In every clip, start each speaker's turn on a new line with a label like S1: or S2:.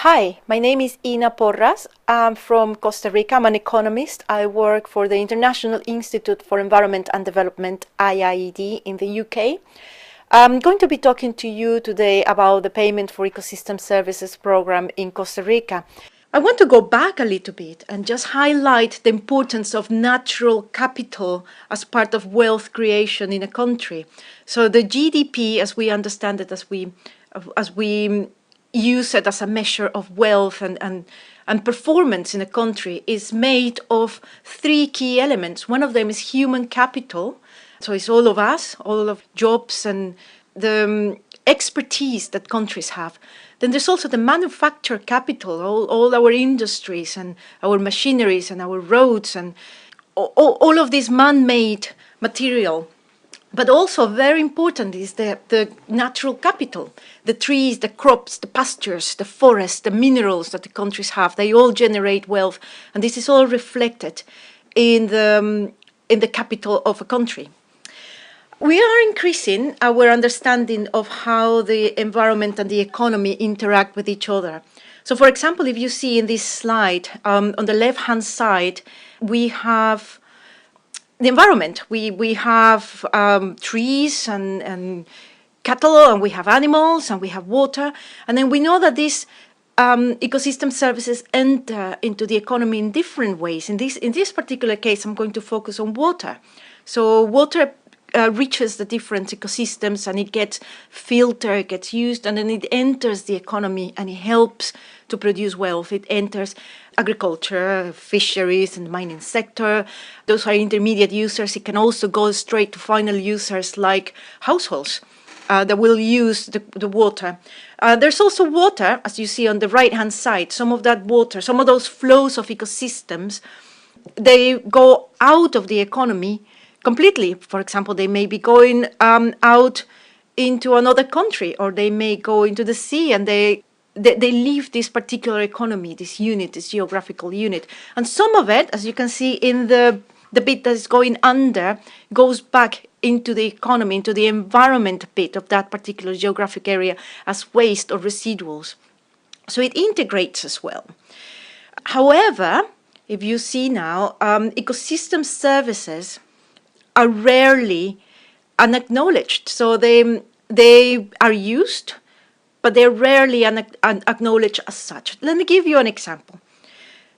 S1: Hi, my name is Ina Porras. I'm from Costa Rica. I'm an economist. I work for the International Institute for Environment and Development, IIED, in the UK. I'm going to be talking to you today about the Payment for Ecosystem Services program in Costa Rica. I want to go back a little bit and just highlight the importance of natural capital as part of wealth creation in a country. So the GDP, as we understand it, as we use it as a measure of wealth and performance in a country, is made of three key elements. One of them is human capital. So it's all of us, all of jobs and the expertise that countries have. Then there's also the manufacture capital, all our industries and our machineries and our roads and all of this man-made material. But also very important is the natural capital, the trees, the crops, the pastures, the forests, the minerals that the countries have. They all generate wealth, and this is all reflected in the capital of a country. We are increasing our understanding of how the environment and the economy interact with each other. So, for example, if you see in this slide, on the left-hand side, we have the environment. We have trees and cattle, and we have animals, and we have water. And then we know that these ecosystem services enter into the economy in different ways. In this particular case, I'm going to focus on water. So water reaches the different ecosystems and it gets filtered, it gets used, and then it enters the economy and it helps to produce wealth. It enters agriculture, fisheries, and the mining sector. Those are intermediate users. It can also go straight to final users like households that will use the water. There's also water, as you see on the right-hand side. Some of that water, some of those flows of ecosystems, they go out of the economy completely. For example, they may be going out into another country, or they may go into the sea, and they leave this particular economy, this unit, this geographical unit. And some of it, as you can see in the bit that is going under, goes back into the economy, into the environment bit of that particular geographic area as waste or residuals. So it integrates as well. However, if you see now, ecosystem services are rarely unacknowledged. So they are used, but they're rarely acknowledged as such. Let me give you an example.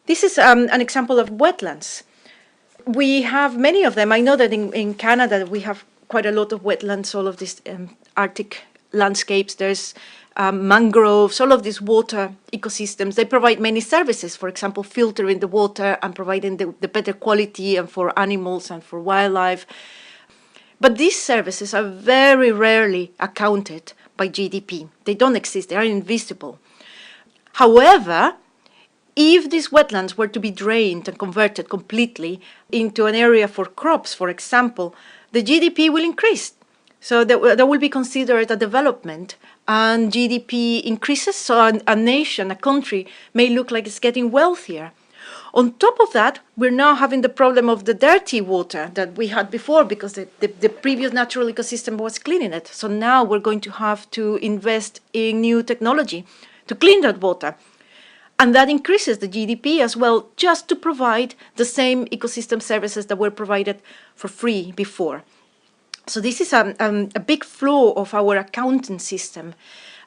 S1: This is an example of wetlands. We have many of them. I know that in Canada we have quite a lot of wetlands, all of these Arctic landscapes. There's mangroves, all of these water ecosystems. They provide many services, for example, filtering the water and providing the better quality and for animals and for wildlife. But these services are very rarely accounted by GDP. They don't exist, they are invisible. However, if these wetlands were to be drained and converted completely into an area for crops, for example, the GDP will increase. So that will be considered a development, and GDP increases, so a nation, a country, may look like it's getting wealthier. On top of that, we're now having the problem of the dirty water that we had before, because the previous natural ecosystem was cleaning it. So now we're going to have to invest in new technology to clean that water. And that increases the GDP as well, just to provide the same ecosystem services that were provided for free before. So this is a big flaw of our accounting system.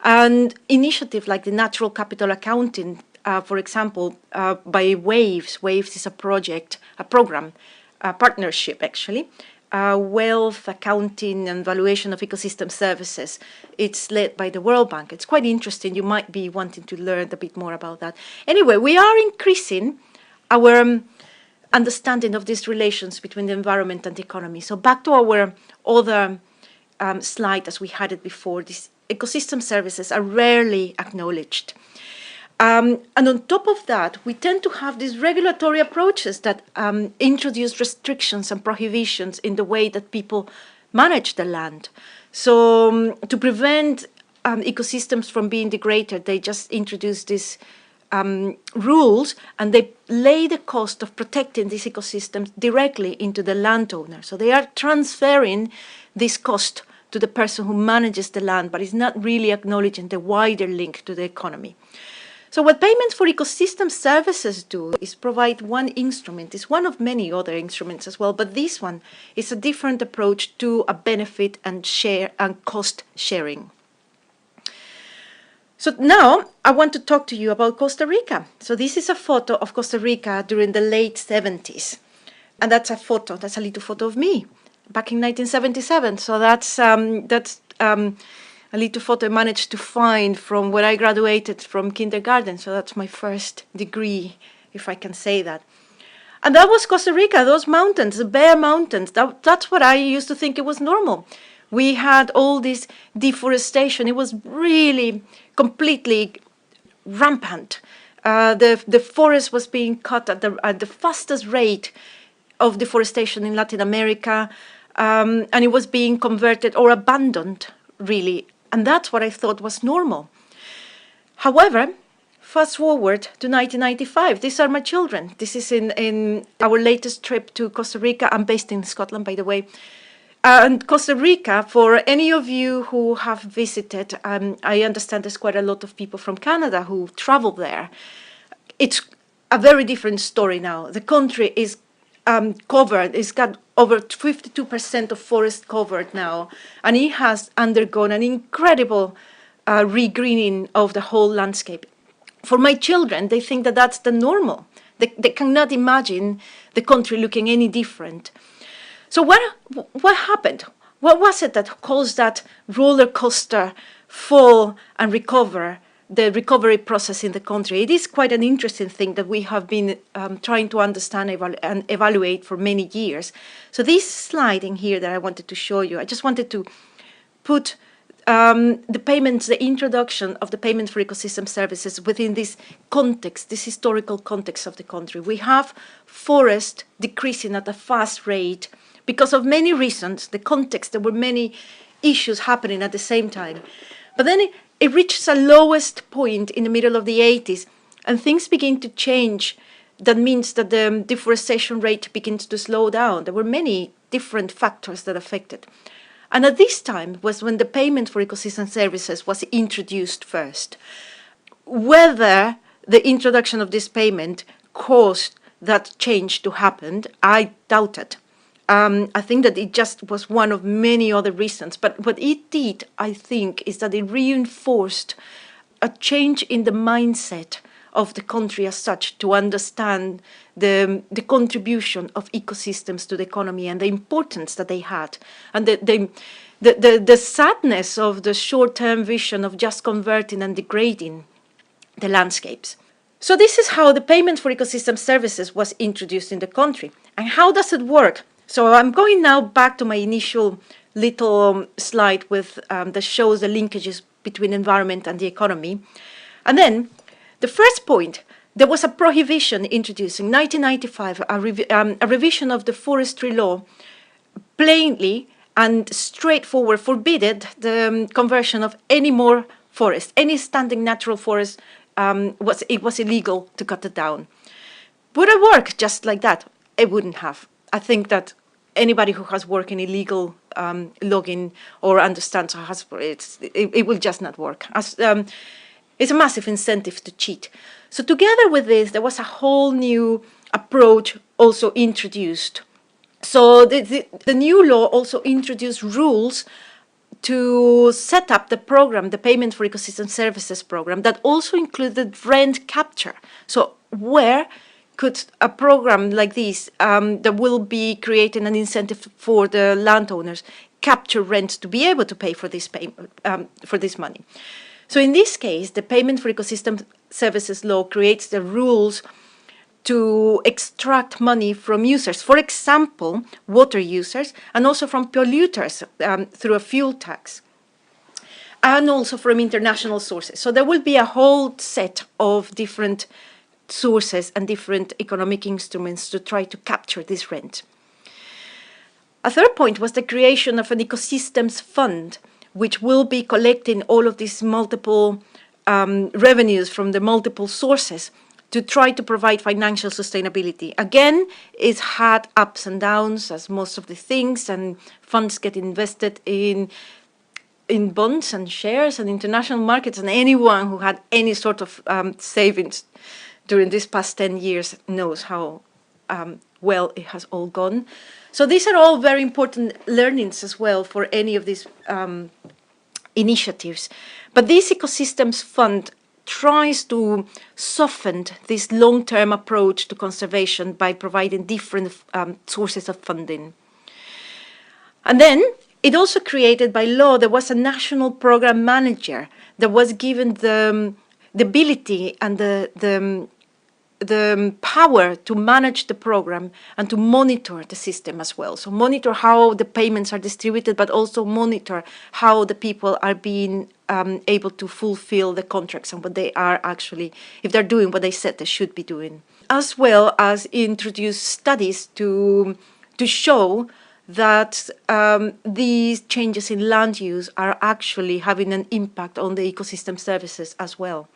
S1: And initiatives like the natural capital accounting, for example, by WAVES. WAVES is a program, a partnership actually, wealth accounting and valuation of ecosystem services. It's led by the World Bank. It's quite interesting. You might be wanting to learn a bit more about that. Anyway, we are increasing our understanding of these relations between the environment and the economy. So back to our other slide as we had it before, these ecosystem services are rarely acknowledged. And on top of that, we tend to have these regulatory approaches that introduce restrictions and prohibitions in the way that people manage the land. So to prevent ecosystems from being degraded, they just introduce these rules, and they lay the cost of protecting these ecosystems directly into the landowner. So they are transferring this cost to the person who manages the land, but is not really acknowledging the wider link to the economy. So what payments for ecosystem services do is provide one instrument. It's one of many other instruments as well, but this one is a different approach to a benefit and share and cost sharing. So now I want to talk to you about Costa Rica. So this is a photo of Costa Rica during the late 70s. And that's a little photo of me back in 1977. So that's a little photo I managed to find from where I graduated from kindergarten. So that's my first degree, if I can say that. And that was Costa Rica, those mountains, the bare mountains. That's what I used to think it was normal. We had all this deforestation. It was really completely rampant. The forest was being cut at the fastest rate of deforestation in Latin America, and it was being converted or abandoned, really. And that's what I thought was normal. However, fast forward to 1995. These are my children. This is in our latest trip to Costa Rica. I'm based in Scotland, by the way. And Costa Rica, for any of you who have visited, I understand there's quite a lot of people from Canada who travel there. It's a very different story now. The country is covered. It's got over 52% of forest covered now, and it has undergone an incredible regreening of the whole landscape. For my children, they think that that's the normal. They cannot imagine the country looking any different. So what happened? What was it that caused that roller coaster fall and recover, the recovery process in the country? It is quite an interesting thing that we have been trying to understand and evaluate for many years. So this slide in here that I wanted to show you, I just wanted to put the payments, the introduction of the payments for ecosystem services within this context, this historical context of the country. We have forest decreasing at a fast rate because of many reasons, the context, there were many issues happening at the same time. But then it reaches a lowest point in the middle of the 80s, and things begin to change. That means that the deforestation rate begins to slow down. There were many different factors that affected. And at this time was when the payment for ecosystem services was introduced first. Whether the introduction of this payment caused that change to happen, I doubt it. I think that it just was one of many other reasons. But what it did, I think, is that it reinforced a change in the mindset of the country as such to understand the contribution of ecosystems to the economy and the importance that they had, and the sadness of the short-term vision of just converting and degrading the landscapes. So this is how the payment for ecosystem services was introduced in the country. And how does it work? So I'm going now back to my initial little slide with that shows the linkages between environment and the economy. And then the first point, there was a prohibition introduced in 1995, a revision of the forestry law, plainly and straightforward forbidden the conversion of any more forest. Any standing natural forest, it was illegal to cut it down. Would it work just like that? It wouldn't have. I think that anybody who has worked in illegal logging or understands how it will just not work. It's a massive incentive to cheat. So together with this, there was a whole new approach also introduced. So the new law also introduced rules to set up the program, the Payment for Ecosystem Services program, that also included rent capture. So where could a program like this, that will be creating an incentive for the landowners, capture rent to be able to pay for this for this money? So in this case, the Payment for Ecosystem Services law creates the rules to extract money from users, for example, water users, and also from polluters through a fuel tax, and also from international sources. So there will be a whole set of different sources and different economic instruments to try to capture this rent. A third point was the creation of an ecosystems fund, which will be collecting all of these multiple revenues from the multiple sources to try to provide financial sustainability. Again, it's had ups and downs, as most of the things, and funds get invested in in bonds and shares and international markets, and anyone who had any sort of savings during these past 10 years knows how well it has all gone. So these are all very important learnings as well for any of these initiatives. But this Ecosystems Fund tries to soften this long-term approach to conservation by providing different sources of funding. And then it also created by law, there was a national program manager that was given the ability and the power to manage the program and to monitor the system as well. So monitor how the payments are distributed, but also monitor how the people are being able to fulfill the contracts and what they are actually, if they're doing what they said they should be doing. As well as introduce studies to show that these changes in land use are actually having an impact on the ecosystem services as well.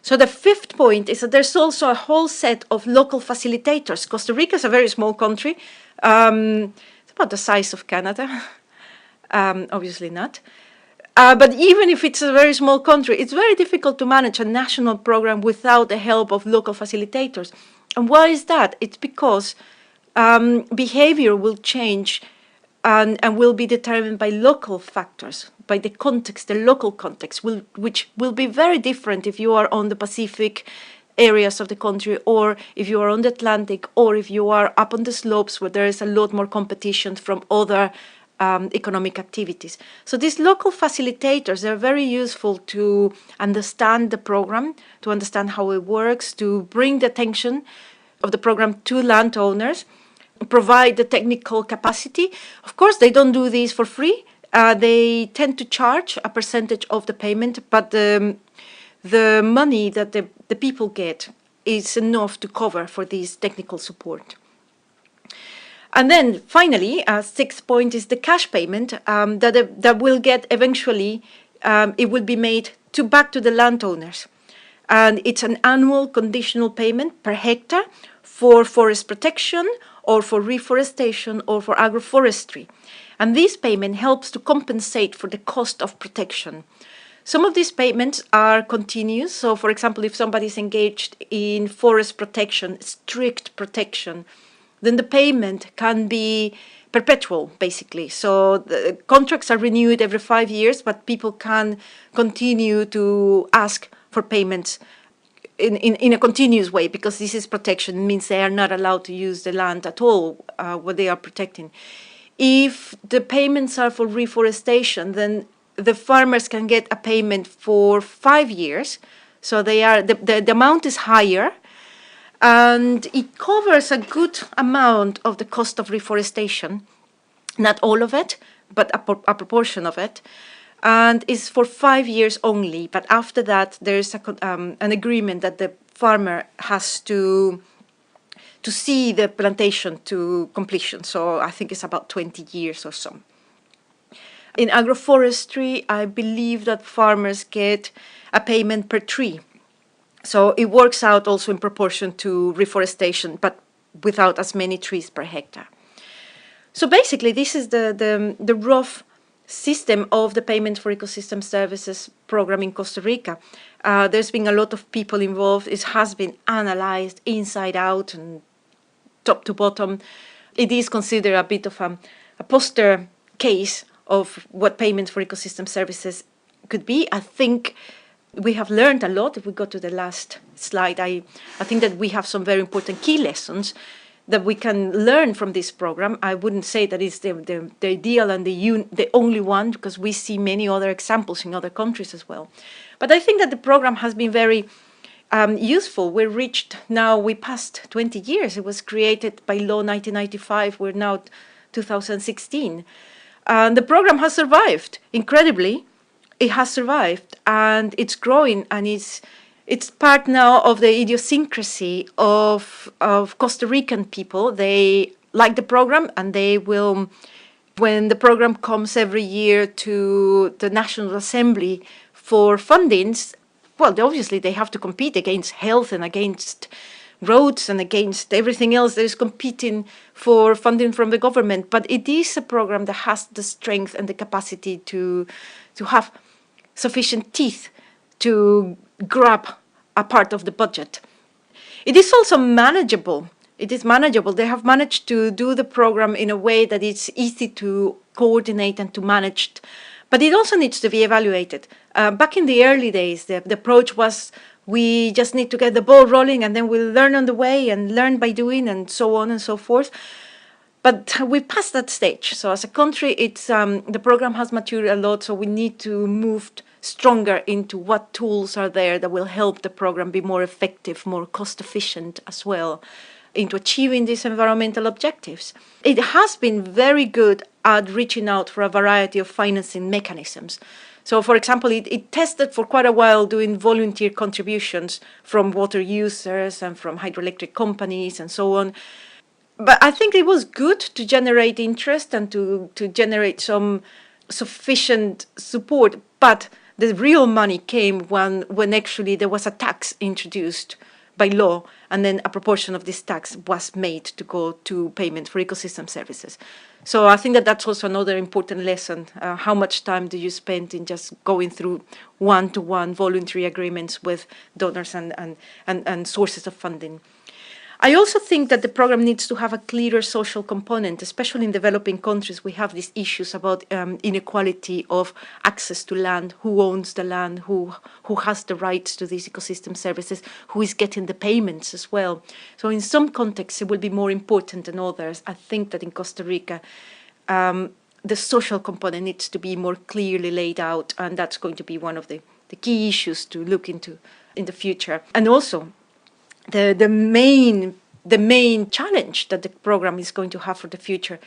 S1: So the fifth point is that there's also a whole set of local facilitators. Costa Rica is a very small country. It's about the size of Canada. Obviously not. But even if it's a very small country, it's very difficult to manage a national program without the help of local facilitators. And why is that? It's because behavior will change and will be determined by local factors, by the context, the local context, which will be very different if you are on the Pacific areas of the country, or if you are on the Atlantic, or if you are up on the slopes where there is a lot more competition from other economic activities. So these local facilitators are very useful to understand the program, to understand how it works, to bring the attention of the program to landowners, provide the technical capacity. Of course, they don't do this for free. They tend to charge a percentage of the payment, but the money that the people get is enough to cover for this technical support. And then finally, sixth point is the cash payment that will get eventually, it will be made back to the landowners. And it's an annual conditional payment per hectare for forest protection, or for reforestation, or for agroforestry. And this payment helps to compensate for the cost of protection. Some of these payments are continuous. So, for example, if somebody is engaged in forest protection, strict protection, then the payment can be perpetual, basically. So the contracts are renewed every 5 years, but people can continue to ask for payments in a continuous way, because this is protection. It means they are not allowed to use the land at all, what they are protecting. If the payments are for reforestation, then the farmers can get a payment for 5 years. So they are the amount is higher, and it covers a good amount of the cost of reforestation. Not all of it, but a proportion of it. And is for 5 years only. But after that, there is an agreement that the farmer has to see the plantation to completion. So I think it's about 20 years or so. In agroforestry, I believe that farmers get a payment per tree. So it works out also in proportion to reforestation, but without as many trees per hectare. So basically, this is the rough system of the Payment for Ecosystem Services program in Costa Rica. There's been a lot of people involved. It has been analyzed inside out and top to bottom. It is considered a bit of a poster case of what Payment for Ecosystem Services could be. I think we have learned a lot. If we go to the last slide, I think that we have some very important key lessons that we can learn from this program. I wouldn't say that it's the ideal and the only one, because we see many other examples in other countries as well. But I think that the program has been very useful. We passed 20 years. It was created by law 1995. We're now 2016. And the program has survived. Incredibly, it has survived, and it's growing, and it's part now of the idiosyncrasy of Costa Rican people. They like the program, and they will, when the program comes every year to the National Assembly for fundings, well, obviously they have to compete against health and against roads and against everything else that is competing for funding from the government. But it is a program that has the strength and the capacity to have sufficient teeth to grab a part of the budget. It is also manageable. It is manageable. They have managed to do the program in a way that it's easy to coordinate and to manage. But it also needs to be evaluated. Back in the early days, the approach was we just need to get the ball rolling and then we'll learn on the way and learn by doing and so on and so forth. But we passed that stage. So as a country, it's the program has matured a lot, so we need to move stronger into what tools are there that will help the program be more effective, more cost efficient as well, into achieving these environmental objectives. It has been very good at reaching out for a variety of financing mechanisms. So, for example, it tested for quite a while doing volunteer contributions from water users and from hydroelectric companies and so on. But I think it was good to generate interest and to generate some sufficient support. But the real money came when actually there was a tax introduced by law, and then a proportion of this tax was made to go to payment for ecosystem services. So I think that that's also another important lesson. How much time do you spend in just going through one-to-one voluntary agreements with donors and sources of funding? I also think that the program needs to have a clearer social component, especially in developing countries. We have these issues about inequality of access to land, who owns the land, who has the rights to these ecosystem services, who is getting the payments as well. So in some contexts, it will be more important than others. I think that in Costa Rica, the social component needs to be more clearly laid out, and that's going to be one of the key issues to look into in the future. And also, the main challenge that the program is going to have for the future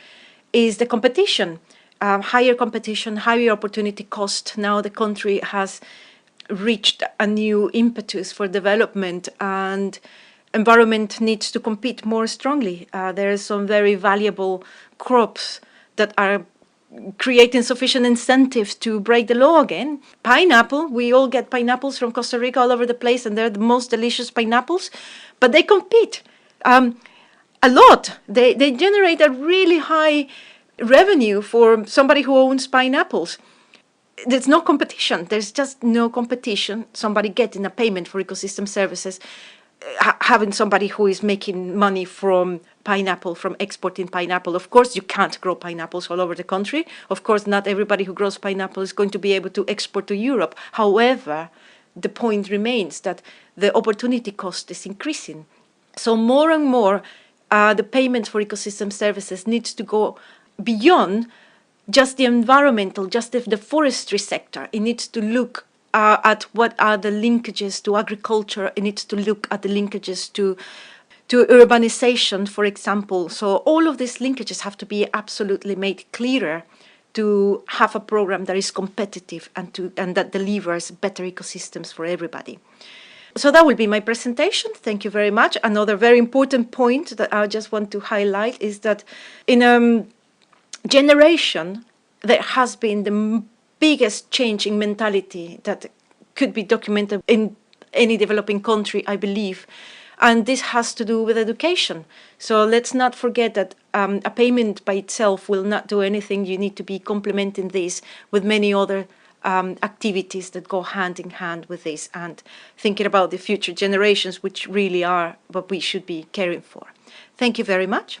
S1: is the competition, higher competition, higher opportunity cost. Now the country has reached a new impetus for development, and environment needs to compete more strongly. There are some very valuable crops that are creating sufficient incentives to break the law again. Pineapple, we all get pineapples from Costa Rica all over the place, and they're the most delicious pineapples, but they compete a lot. They generate a really high revenue for somebody who owns pineapples. There's no competition. There's just no competition. Somebody getting a payment for ecosystem services, having somebody who is making money from pineapple, from exporting pineapple. Of course, you can't grow pineapples all over the country. Of course, not everybody who grows pineapple is going to be able to export to Europe. However, the point remains that the opportunity cost is increasing. So more and more, the payment for ecosystem services needs to go beyond just the environmental, just the forestry sector. It needs to look at what are the linkages to agriculture. It needs to look at the linkages to urbanization, for example. So all of these linkages have to be absolutely made clearer to have a program that is competitive and that delivers better ecosystems for everybody. So that will be my presentation. Thank you very much. Another very important point that I just want to highlight is that in a generation, there has been the biggest change in mentality that could be documented in any developing country, I believe. And this has to do with education. So let's not forget that a payment by itself will not do anything. You need to be complementing this with many other activities that go hand in hand with this, and thinking about the future generations, which really are what we should be caring for. Thank you very much.